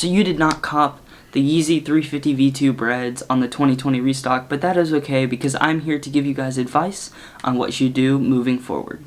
So you did not cop the Yeezy 350 V2 Breds on the 2020 restock, but that is okay because I'm here to give you guys advice on what you do moving forward.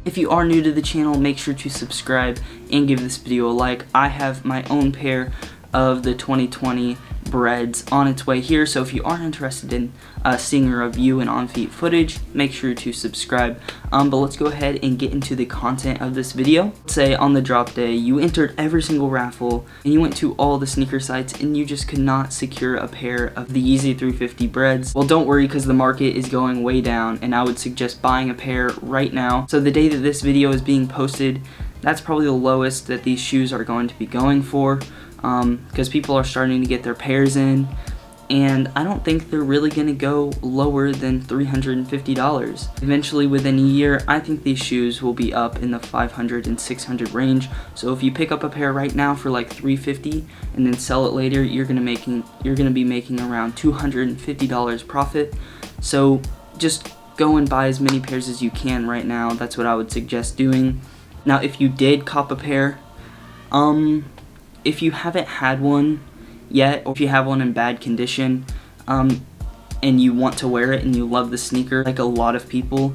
If you are new to the channel, make sure to subscribe and give this video a like. I have my own pair of the 2020 Breds on its way here, so if you are interested in seeing a review and on-feet footage, make sure to subscribe. But let's go ahead and get into the content of this video. Let's say on the drop day, you entered every single raffle, and you went to all the sneaker sites, and you just could not secure a pair of the Yeezy 350 Breds. Well, don't worry, because the market is going way down, and I would suggest buying a pair right now. So the day that this video is being posted, that's probably the lowest that these shoes are going to be going for, because people are starting to get their pairs in, and I don't think they're really going to go lower than $350. Eventually, within a year, I think these shoes will be up in the $500 and $600 range. So if you pick up a pair right now for like $350 and then sell it later, you're gonna be making around $250 profit. So just go and buy as many pairs as you can right now. That's what I would suggest doing. Now, if you did cop a pair, if you haven't had one yet, or if you have one in bad condition, and you want to wear it and you love the sneaker like a lot of people,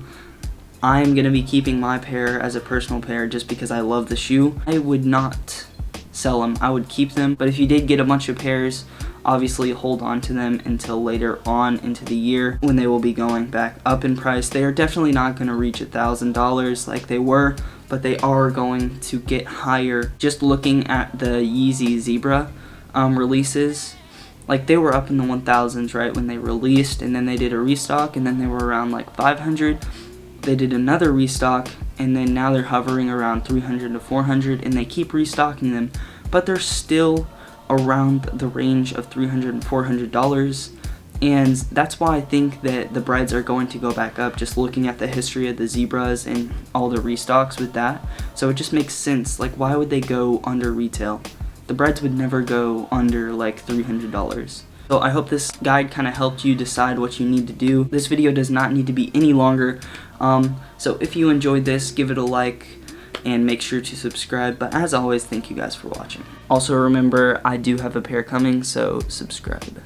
I'm gonna be keeping my pair as a personal pair just because I love the shoe. I would not sell them, I would keep them. But if you did get a bunch of pairs, obviously hold on to them until later on into the year when they will be going back up in price. They are definitely not going to reach $1,000 like they were, but they are going to get higher. Just looking at the Yeezy Zebra releases, like they were up in the 1000s right when they released, and then they did a restock, and then they were around like 500. They did another restock, and then now they're hovering around 300 to 400, and they keep restocking them, but they're still around the range of $300 and $400, and that's why I think that the Breds are going to go back up, just looking at the history of the Zebras and all the restocks with that. So it just makes sense. Like, why would they go under retail? The Breds would never go under like $300. So I hope this guide kind of helped you decide what you need to do. This video does not need to be any longer, so if you enjoyed this, give it a like and make sure to subscribe. But as always, thank you guys for watching. Also remember, I do have a pair coming, so subscribe.